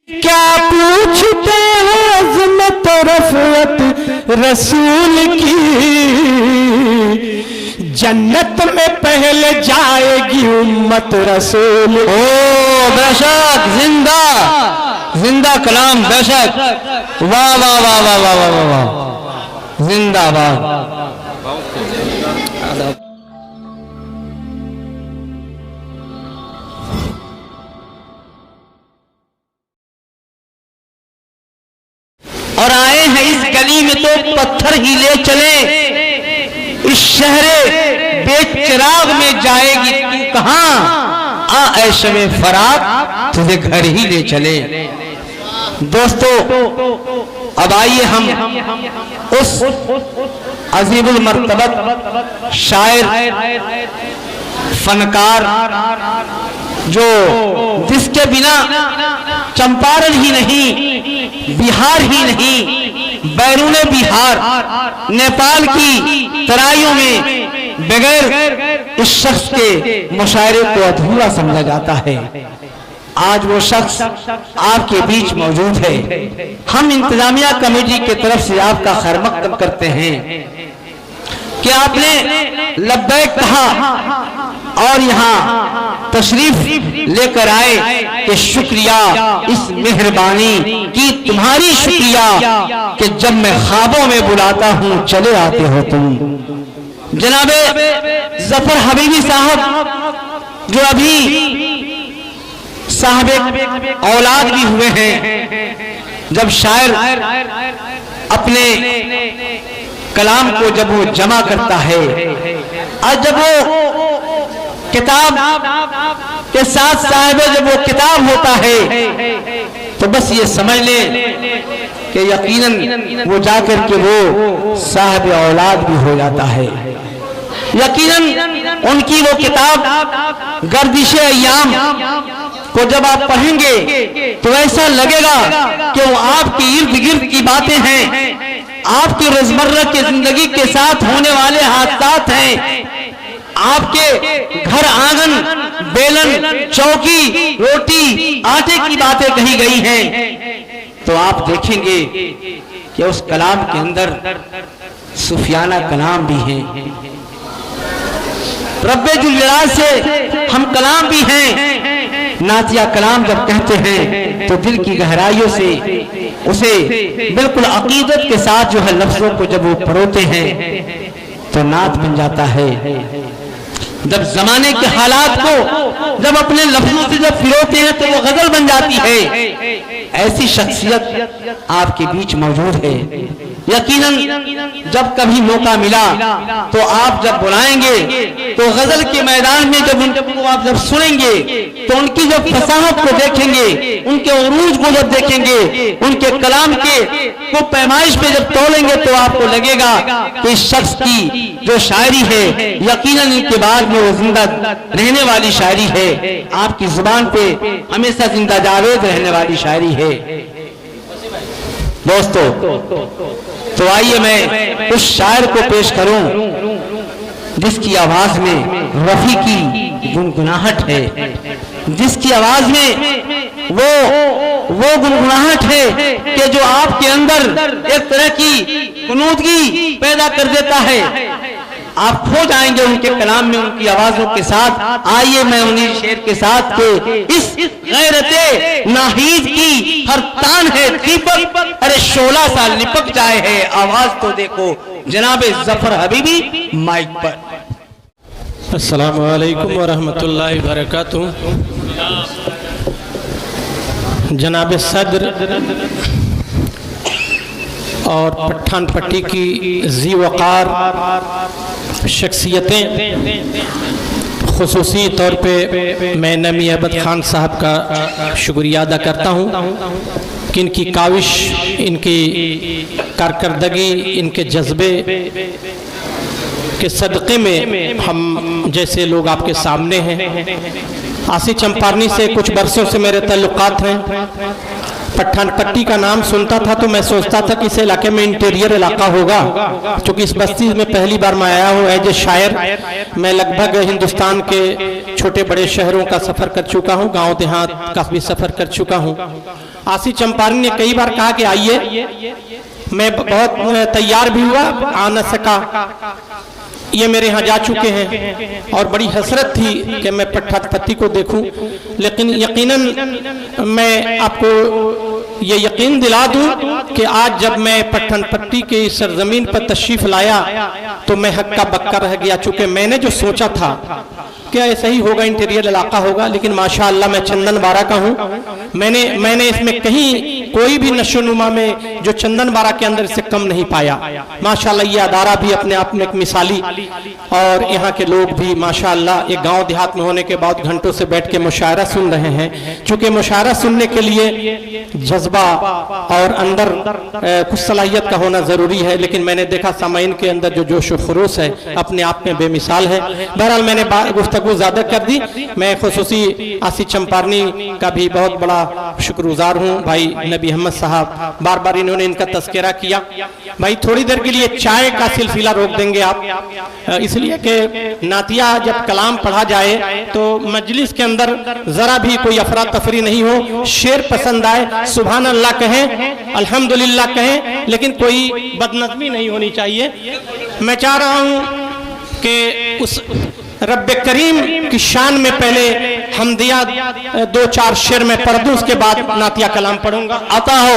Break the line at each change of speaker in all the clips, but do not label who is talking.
क्या पूछते हो अज़मत रफ़अत रसूल की, जन्नत में पहले जाएगी उम्मत रसूल।
ओ बेशक, जिंदा जिंदा कलाम, बेशक, वाह वाह वाह वाह वाह वाह वाह वाह, जिंदाबाद। और आए हैं इस गली में तो पत्थर ही ले चले, इस शहरे बेचिराग में जाएगी तू कहां, आ ऐशे में फराग तुझे घर ही ले चले। दोस्तों, अब आइए हम उस अजीबुल मर्तबत शायर फनकार जो जिसके बिना चंपारण ही नहीं, बिहार ही नहीं, बैरून बिहार नेपाल की तराइयों में बगैर इस शख्स के मुशायरे को अधूरा समझा जाता है। आज वो शख्स आपके बीच मौजूद है। हम इंतजामिया कमेटी की तरफ से आपका खैर मकदम करते हैं कि आपने लब्बैक कहा और यहाँ तशरीफ लेकर आए कि शुक्रिया, इस मेहरबानी की तुम्हारी शुक्रिया कि जब मैं ख्वाबों में बुलाता हूँ चले आते हो तुम। जनाबे जफर हबीबी साहब जो अभी साहबे औलाद भी हुए हैं, जब शायर अपने कलाम को जब वो जमा करता है और जब वो किताब के साथ साहिबे जब वो किताब होता है तो बस ये समझ ले कि यकीनन वो जाकर के वो साहिब औलाद भी हो जाता है। यकीनन उनकी वो किताब गर्दिश अय्याम को जब आप पढ़ेंगे तो ऐसा लगेगा कि वो आपकी इर्द गिर्द की बातें हैं, आपकी रोजमर्रा की जिंदगी के साथ होने वाले हादसात हैं, आपके घर आंगन, बेलन, चौकी, रोटी, आटे की बातें कही गई हैं। तो आप देखेंगे कि उस कलाम के अंदर सूफियाना कलाम भी है, रब्बे जुल जलाल से हम कलाम भी हैं। नातिया कलाम जब कहते हैं तो दिल की गहराइयों से उसे बिल्कुल अकीदत के साथ जो है लफ्जों को जब वो परोते हैं तो नात बन जाता है। जब जमाने के हालात को जब अपने लफ्जों से जब फिरोते हैं तो वो गजल बन जाती है। ऐसी शख्सियत आपके बीच मौजूद है। यकीनन जब कभी मौका मिला तो आप जब बुलाएंगे तो गजल के मैदान में जब उनको आप जब सुनेंगे तो उनकी जब फसाहत को देखेंगे, उनके उरूज को जब देखेंगे, उनके कलाम के को पैमाइश पे जब तोलेंगे तो आपको लगेगा कि इस शख्स की जो शायरी है यकीनन इनके बाद में वो जिंदा रहने वाली शायरी है, आपकी जुबान पे हमेशा जिंदा जावेद रहने वाली शायरी है। दोस्तों, तो आइए मैं उस शायर को पेश करूं जिसकी आवाज में रफी की गुनगुनाहट है, जिसकी आवाज में वो गुनगुनाहट है कि जो आपके अंदर एक तरह की कुनूदगी पैदा कर देता है। आप खो जाएंगे उनके कलाम में, उनकी आवाजों के साथ। आइए मैं उन्हीं शेर के साथ के इस गैरते नाहीद की हर तान है दीपक, अरे 16 साल लिपक जाए है, आवाज तो देखो जनाबे जफर हबीबी माइक पर।
अस्सलामु अलैकुम व रहमतुल्लाहि व बरकातुहू। जनाब सदर और पठान पट्टी की जी वक़ार शख्सियतें, खुसूसी तौर पे मैं नमी अहमद खान साहब का शुक्रिया अदा करता हूँ कि इनकी काविश, इनकी कारकर्दगी, इनके जज्बे के सदक़े में हम जैसे लोग आपके सामने हैं आसिफ चंपारनी से कुछ बरसों से मेरे ताल्लुकात हैं। पठान पट्टी का नाम सुनता था तो मैं सोचता था कि इस इलाके में इंटीरियर इलाका होगा, क्योंकि इस बस्ती में पहली बार मैं आया हूँ एज ए शायर। मैं लगभग हिंदुस्तान के छोटे बड़े शहरों का सफ़र कर चुका हूँ, गांव देहात का भी सफ़र कर चुका हूँ। आसिफ चंपारनी ने कई बार कहा कि आइए, मैं बहुत तैयार भी हुआ, आ न सका। ये मेरे यहाँ जा चुके हैं और बड़ी हसरत थी कि मैं पठान पट्टी को देखूं, लेकिन यकीनन मैं आपको ये यकीन दिला दूं कि आज जब मैं पठान पट्टी के सरजमीन पर तशरीफ लाया तो मैं हक्का बक्का रह गया, चूंकि मैंने जो सोचा था कि ऐसा ही होगा, इंटीरियर इलाका होगा, लेकिन माशाअल्लाह मैं चंदन बारा का हूँ। मैंने इसमें कहीं कोई भी नशोनुमा में जो चंदन बारा के अंदर से कम नहीं पाया। माशाअल्लाह ये अदारा भी अपने आप में एक मिसाली, और यहाँ के लोग भी माशाअल्लाह एक गांव देहात में होने के बाद घंटों से बैठ के मुशायरा सुन रहे हैं। चूंकि मुशायरा सुनने के लिए जज्बा और अंदर कुछ सलाहियत का होना जरूरी है, लेकिन मैंने देखा सामाइन के अंदर जो जोश व खरोश है अपने आप में बेमिसाल है। बहरहाल मैंने गुफ्तगू ज्यादा कर दी। मैं खुसूसी आसिफ चंपारनी का भी बहुत बड़ा शुक्रगुजार हूँ। भाई नबी अहमद साहब बार बार इन्होंने इनका तस्करा किया। भाई थोड़ी देर के लिए चाय का सिलसिला रोक देंगे आप, इसलिए कि नातिया जब कलाम पढ़ा जाए तो मजलिस के अंदर जरा भी कोई अफरा तफरी नहीं हो, शेर पसंद आए, सुभान अल्लाह कहें, अल्हम्दुलिल्लाह कहें, लेकिन कोई बदनज़मी नहीं होनी चाहिए। मैं चाह रहा हूँ कि उस रब करीम की शान में पहले हमदिया दो चार शेर में पढ़ दूं, उसके बाद नातिया कलाम पढ़ूंगा।
आता हो,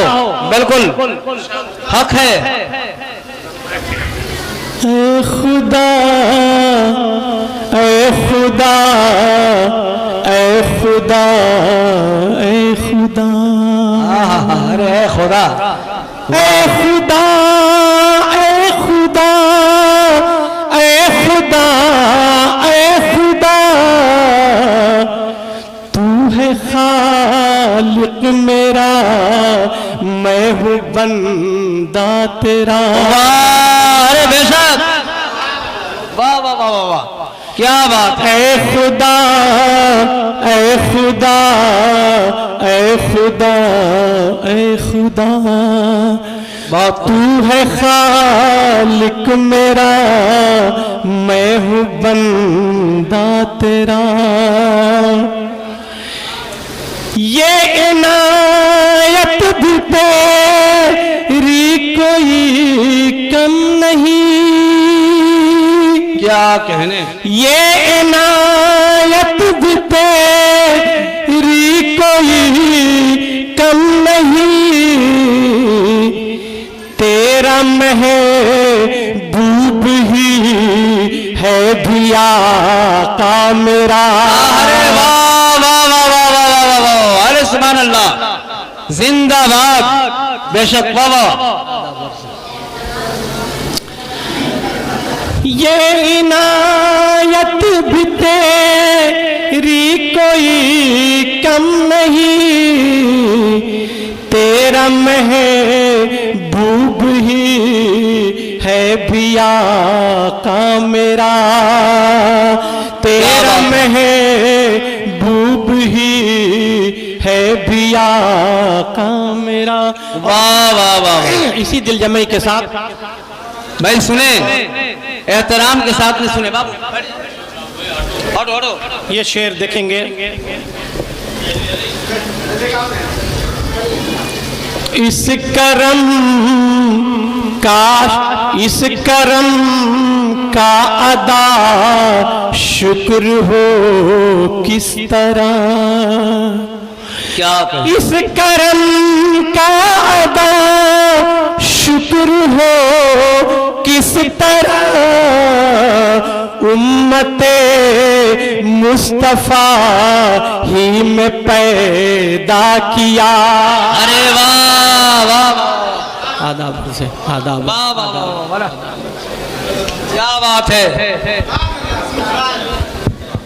बिल्कुल हक है।
ऐ खुदा, ऐ खुदा, ऐ खुदा, ऐ खुदा,
अरे खुदा,
ऐ खुदा, ऐ खुदा, ऐ खुदा, ऐ खुदा, तू है खालिक मेरा, मैं हूँ बंदा तेरा।
अरे बेशक, वाह वाह वाह वाह, क्या बात है।
ऐ खुदा, ऐ खुदा, ऐ खुदा, ऐ खुदा, तू है खालिक मेरा, मैं हूँ बंदा तेरा। ये इनायत भी तेरी कोई कम नहीं,
क्या कहने।
ये इनायत भी तेरी कोई कम नहीं, तेरा महबूब ही है भी आका मेरा।
अरे वाह वाह वाह वाह वाह वाह वाह, अरे सुभान अल्लाह, जिंदाबाद, बेशक, वाह वाह।
ये इनायत भी तेरी कोई कम नहीं, तेरा महबूब ही है भी आका मेरा, तेरा महबूब ही है भी आका मेरा।
वाह वाह वाह,
इसी दिल जमाई के साथ
भाई सुने, एहतराम के साथ में सुने बाबू।
ये शेर देखेंगे। इस करम का अदा शुक्र हो किस तरह,
क्या कहने।
इस करम का अदा शुक्र हो किस तरह, उम्मते मुस्तफा ही में पैदा किया।
अरे वाह वाह,
आदाब से आदाब,
वाह वाह वाह, क्या बात है,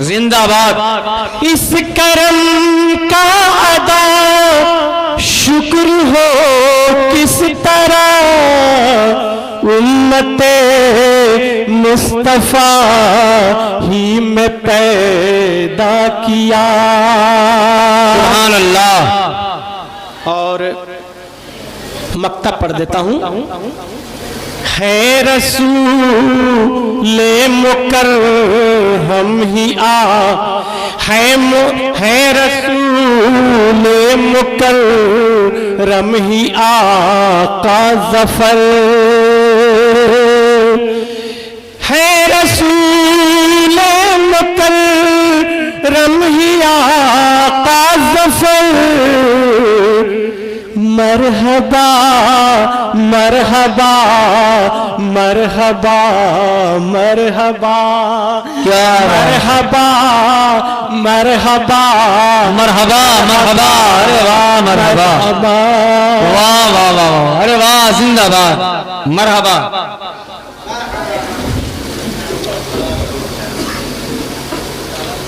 जिंदाबाद।
इस करम का अदा शुक्र हो किस तरह, उम्मते मुस्तफा ही में पैदा किया।
सुभान अल्लाह।
और मक्ता पढ़ देता हूँ।
है रसूले मुकर्रम ही है रसूले मुकर्रम ही आका ज़फ़र। है रसूले मुकर्रम ही आका ज़फ़र। मरहबा मरहबा मरहबा मरहबा
क्या
मरहबा मरहबा
मरहबा मरहबा। अरे वाह मरहबा, वाह वाह वाह वाह, अरे वाह जिंदाबाद मरहबा।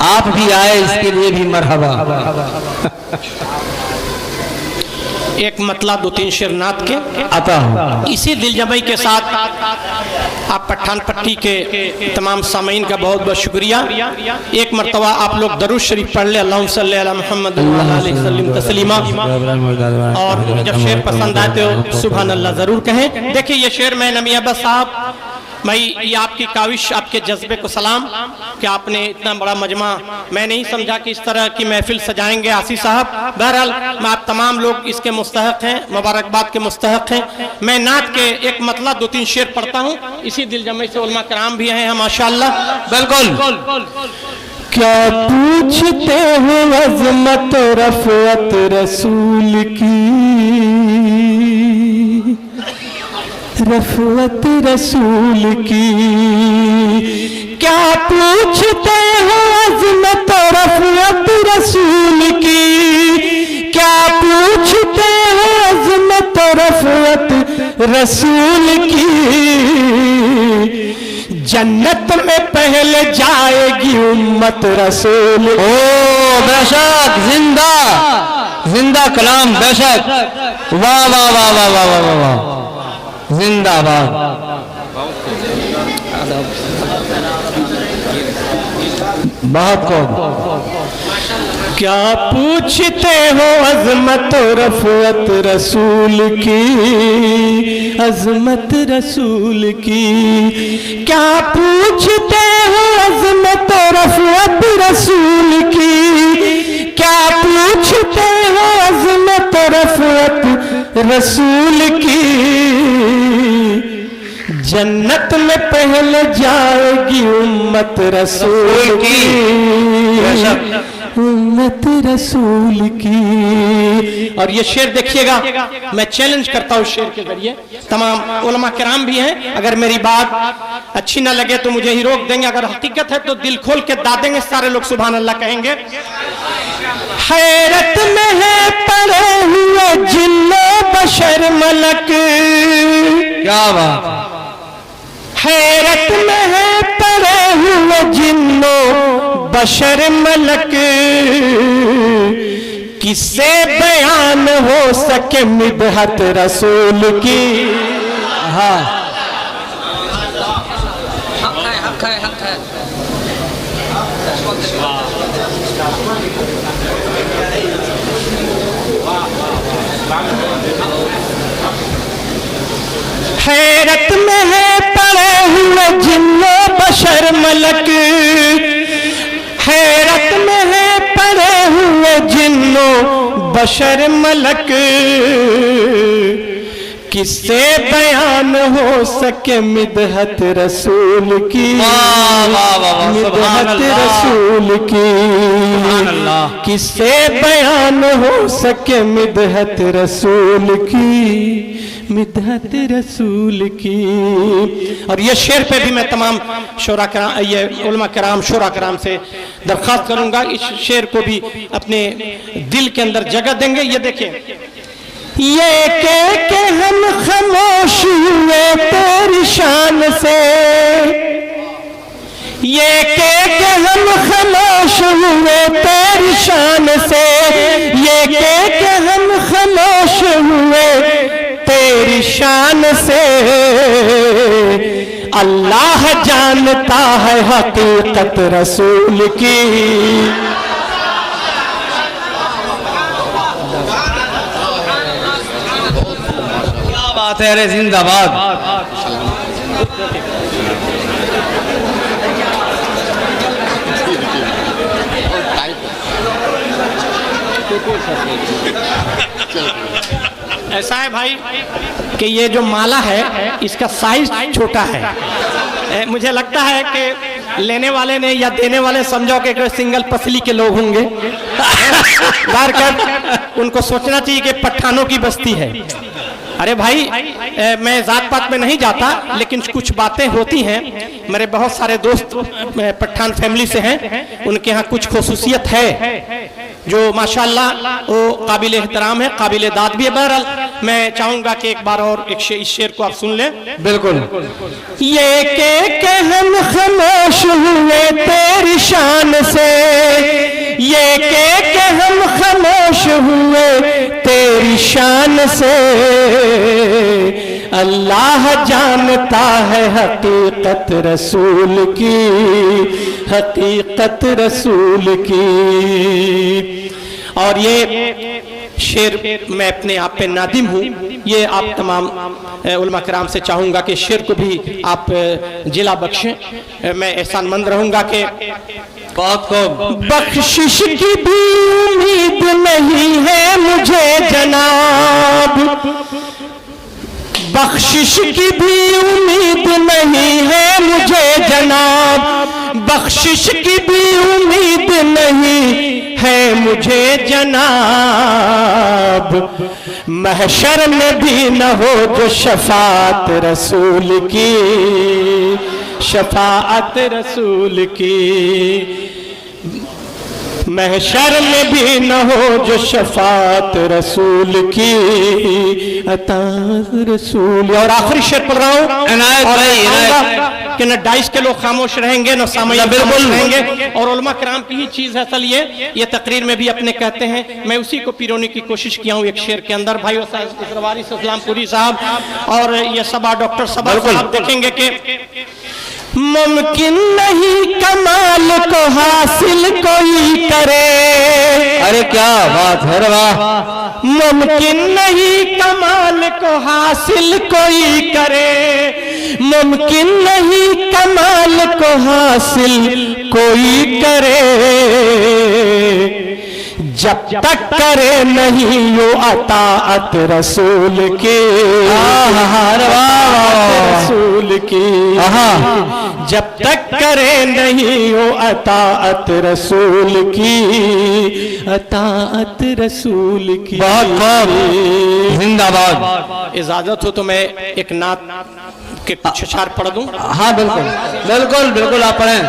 आप भी आए इसके लिए भी मरहबा।
एक मतला दो तीन शेर नात के
आता हूँ।
इसी दिलजमई के साथ आप पठान पट्टी के तमाम सामीन का बहुत बहुत शुक्रिया। एक मरतबा आप लोग दरूद शरीफ पढ़ ले, अल्लाहुम्मा सल्ली अला मुहम्मद व अलैहि वसल्लम तस्लीमा। और जब शेर पसंद आए तो सुभान अल्लाह जरूर कहें। देखिए ये शेर मैं नमी अब्बास साहब, भाई ये आपकी काविश, आपके जज्बे को सलाम कि आपने इतना बड़ा मजमा, मैं नहीं समझा कि इस तरह की महफिल सजाएंगे आसिफ साहब। बहरहाल मैं आप तमाम लोग इसके मुस्तहक हैं, मुबारकबाद के मुस्तहक हैं। मैं नात के एक मतला दो तीन शेर पढ़ता हूँ, इसी दिलजमई से उलमा कराम भी हैं माशाअल्लाह।
बिल्कुल।
क्या पूछते हो अज़मत रफ़अत रसूल की, रफ़अत रसूल की। क्या पूछते हो अज़मत रफ़अत रसूल की। क्या पूछते हो अज़मत रफ़अत रसूल की। जन्नत में पहले जाएगी उम्मत रसूल।
ओ बेशक, जिंदा जिंदा कलाम, बेशक। वाह वाह वाह वाह वाह वाह वाह, जिंदाबाद। बहुत खूब।
क्या पूछते हो अज़मत रफ़अत रसूल की, अज़मत रसूल की। क्या पूछते हो अज़मत रफ़अत रसूल की। क्या पूछते हो अज़मत रफ़अत रसूल की। जन्नत में पहले जाएगी उम्मत रसूल की, उम्मत रसूल की।
और ये शेर देखिएगा, मैं चैलेंज करता हूँ शेर के जरिए। तमाम उलमा किराम भी हैं, अगर मेरी बात अच्छी ना लगे तो मुझे ही रोक देंगे, अगर हकीकत है तो दिल खोल के दादेंगे, सारे लोग सुभान अल्लाह कहेंगे।
हैरत में है पड़े हुए जिन्नो बशर मलक।
क्या बात।
हैरत में है पड़े हुए जिन्नो बशर मलक। किससे बयान हो सके मिदहत रसूल की।
हाँ,
हैरत में है पड़े हुए जिन्नो बशर मलक। हैरत में है पड़े हुए जिन्नो बशर मलक। किससे बयान हो सके मिदहत रसूल की, मिदहत रसूल की। किससे बयान हो सके मिदहत रसूल की, मिदहत रसूल की।
और ये शेर पे भी मैं तमाम शोरा कराम, ये उलमा कराम, शोरा कराम से दरख्वास्त करूंगा इस शेर को भी अपने दिल के अंदर जगह देंगे। ये देखिए,
ये कह के हम खामोश हुए तेरी शान से। ये कह के हम खामोश हुए तेरी शान से। ये कह के हम खामोश हुए तेरी शान से। अल्लाह जानता है हकीकत रसूल की।
क्या बात है, अरे जिंदाबाद।
ऐसा है भाई कि ये जो माला है इसका साइज छोटा है। मुझे लगता है कि लेने वाले ने या देने वाले समझो कि कोई सिंगल पसली के लोग होंगे। कर उनको सोचना चाहिए कि पठानों की बस्ती है। अरे भाई मैं जात पात में नहीं जाता, लेकिन कुछ बातें होती हैं। मेरे बहुत सारे दोस्त पठान फैमिली से हैं, उनके यहाँ कुछ खुसूसियत है जो माशाल्लाह वो काबिल एहतराम है, काबिल दाद भी है। बहरहाल मैं चाहूंगा कि एक बार और इस शेर को आप सुन लें।
बिल्कुल।
ये के हम खामोश हुए तेरी शान से, ये के हम खामोश हुए तेरी शान से, अल्लाह जानता है हकीकत रसूल की, हकीकत रसूल की। और ये शेर मैं अपने आप पे नादिम हूँ। ये आप तमाम उलमा कराम से चाहूँगा कि शेर को भी आप जिला बख्शें। मैं एहसानमंद रहूँगा कि
बहुत को
बख्शिश की भी उम्मीद नहीं है मुझे जनाब, बख्शिश की भी उम्मीद नहीं है मुझे जनाब, बख्शिश की भी उम्मीद नहीं है मुझे जनाब, महशर में भी न हो जो शफाअत रसूल की, शफाअत रसूल की, महशर में भी न हो जो शफाअत रसूल की, अताज़ रसूल। और आखिरी शेर पढ़ रहा हूँ कि न डाइस के लोग खामोश रहेंगे न सामयिक खामोश रहेंगे। और उलमा कराम की ही चीज है असल ये तकरीर में भी अपने कहते हैं, मैं उसी को पिरोने की कोशिश किया हूँ एक शेर के अंदर। भाई इसरवारी इस्लामपुरी साहब और ये सबा डॉक्टर सबा साहब देखेंगे कि मुमकिन नहीं कमाल को हासिल कोई करे।
अरे क्या बात है, वाह।
मुमकिन नहीं कमाल को हासिल कोई करे, मुमकिन नहीं कमाल को हासिल कोई करे, जब तक करे नहीं यो अताअत रसूल की, रसूल की, जब तक करे नहीं यो अताअत रसूल की, अताअत रसूल की।
बहुत जिंदाबाद।
इजाजत हो तो मैं एक नात के कुछ अशार पढ़ दूं?
हाँ बिल्कुल बिल्कुल बिल्कुल, आप पढ़ें।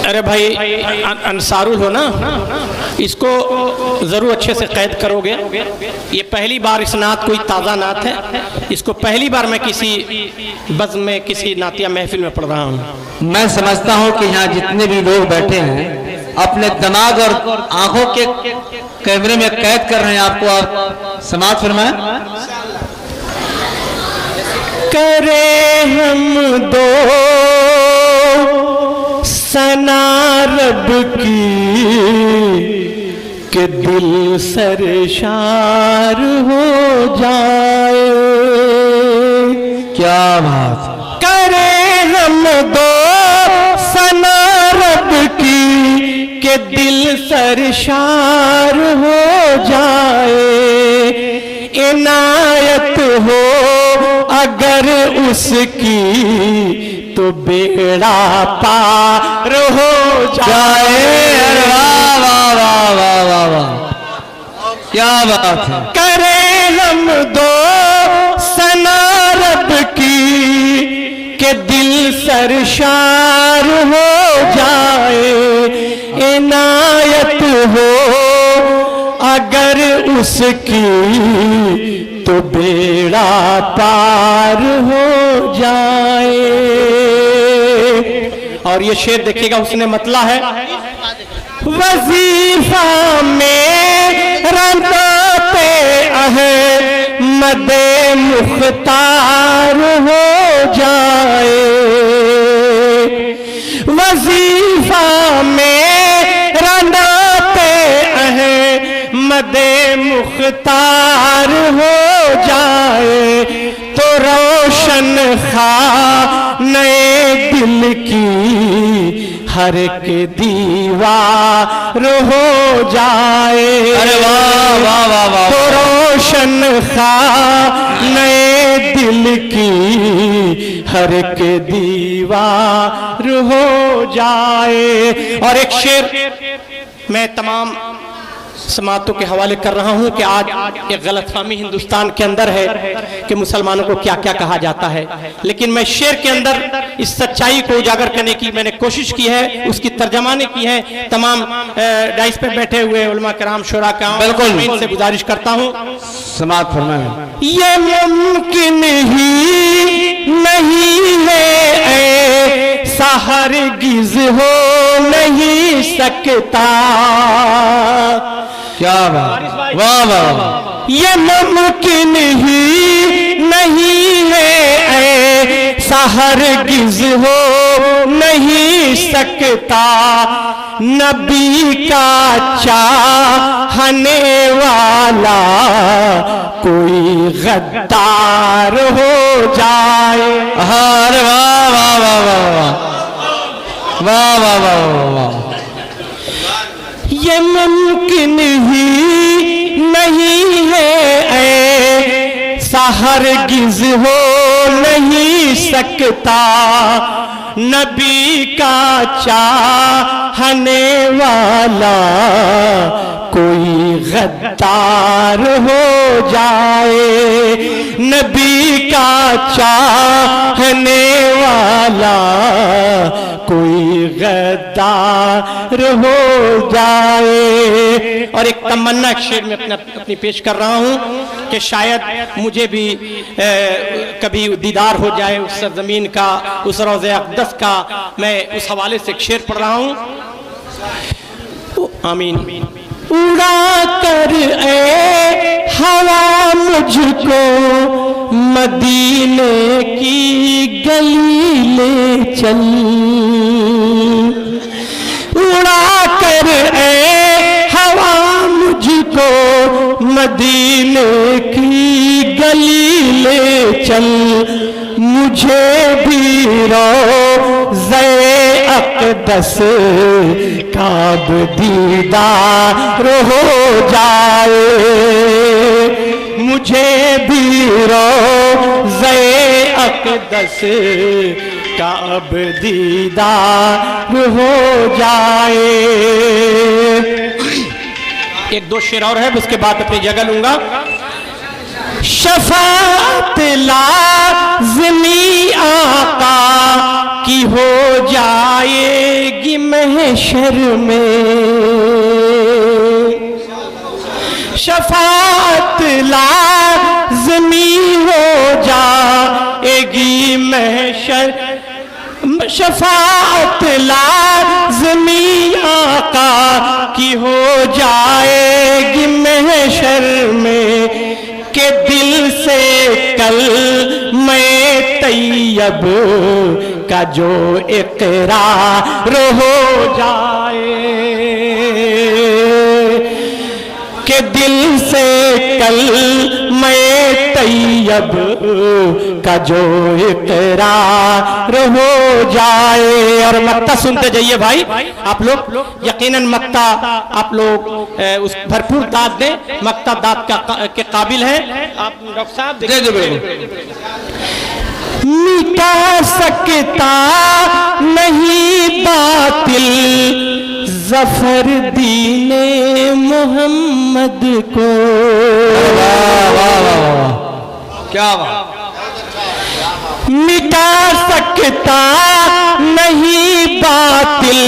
अरे भाई अंसारुल हो ना, इसको जरूर अच्छे से कैद करोगे। ये पहली बार इस नात कोई ताज़ा नात है, इसको पहली बार मैं किसी बज़्म में किसी नातिया महफिल में पढ़ रहा हूँ।
मैं समझता हूँ कि यहाँ जितने भी लोग बैठे हैं अपने दिमाग और आंखों के कैमरे में कैद कर रहे हैं आपको। आप समाअत फरमाएं।
करे हम दो सना रब की कि दिल सरशार हो जाए।
क्या बात।
करे हम दो सना रब की कि दिल सरशार हो जाए, इनायत हो अगर उसकी तो बेड़ा पार हो जाए।
वाह वाह वाह वाह वाह वाह, क्या बात है।
करे हम दो सना रब की कि दिल सरशार हो जाए, इनायत हो अगर उसकी तो बेड़ा पार हो जाए। और ये शेर देखिएगा उसने मतला है, वजीफा में रंगत पे अहमद मुख्तार हो जाए, वजीफा मेरा नाते अहमद मुख्तार हो जाए, तो रोशन खाने दिल की हर के दीवार हो जाए।
अरे वाह वाह वाह वाह।
तो रोशन खाने दिल की हर के दीवार हो जाए। और एक शेर मैं तमाम समातों के हवाले कर रहा हूं कि आज एक गलतफहमी हिंदुस्तान के अंदर है कि मुसलमानों को क्या क्या कहा जाता है, लेकिन मैं शेर के अंदर इस सच्चाई को उजागर करने की मैंने कोशिश की है, उसकी तर्जमानी की है। तमाम डाइस पे बैठे हुए उलमा कराम शुरा का बिल्कुल इनसे गुजारिश करता हूं,
समात फरमाएं।
ये मुमकिन ही नहीं है ऐसा हरगिज़ हो नहीं सकता।
क्या बात, वाह वाह।
ये मुमकिन ही नहीं है ऐसा हरगिज़ हो नहीं सकता। नबी का चाहने वाला कोई गद्दार हो जाए।
अरे वाह वाह वाह वाह वाह वाह वाह वाह।
ये मुमकिन ही नहीं है ऐसा हरगिज़ हो नहीं सकता। नबी का चाहने वाला कोई गद्दार हो जाए। नबी का चाहने वाला कोई गद्दार हो जाए। और एक तमन्ना एक शेर में अपनी पेश कर रहा हूँ कि शायद मुझे भी कभी दीदार हो जाए उस ज़मीन का, उस रोज़े अक़दस का। मैं उस हवाले से एक शेर पढ़ रहा हूँ। आमीन। उड़ा कर ए हवा मुझको मदीने की गली ले चल। उड़ा कर ए हवा मुझको मदीने की गली ले चल। मुझे भी रोज़े अक़दस का दीदार हो जाए। मुझे भी रोज़े अक़दस का अब दीदार हो जाए। एक दो शेर और है, उसके बाद अपनी जगह लूंगा। शफाअत लाज़िमी आका की हो जाएगी महशर में। शफाअत लाज़िमी हो जाएगी महशर। शफाअत लाज़िमी आका की हो जाएगी महशर में। के दिल से कल मैं तैयब का जो इक़रार हो जाए। के दिल से कल मैं तैयब का जो इक़रार हो जाए। और मक्ता सुनते जाइए भाई आप लोग, यकीनन मक्ता आप लोग उस भरपूर दाद दें, मक्ता दाद के काबिल है। आप डॉक्टर साहब दे दो। मिटा सकता नहीं बातिल ज़फ़र दीने मोहम्मद को।
वाह वाह वाह, क्या बात।
मिटा सकता नहीं बातिल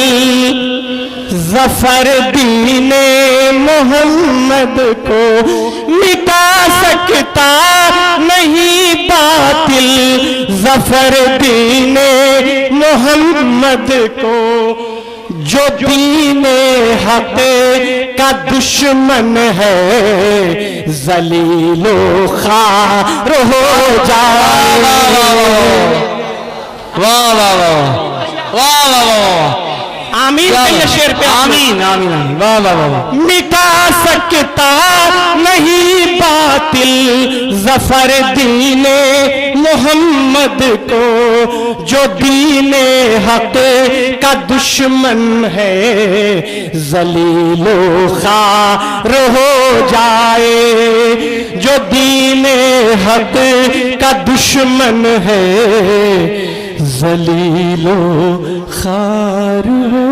ज़फ़र दीने मोहम्मद को। मिटा सकता नहीं बातिल ज़फ़र दीने मोहम्मद को। जो दीने हक़ का का दुश्मन है जलीलो खार हो जाए।
वाह वाह वाह वाह वाह वाह,
आमीन कहिए शेर पे।
आमीन आमीन आमीन, वाह वाह वाह।
मिटा सकता नहीं बातिल जफर दीने मोहम्मद को, जो दीने हक का दुश्मन है जलीलो खार हो जाए। जो दीने हक का दुश्मन है जलीलो खार हो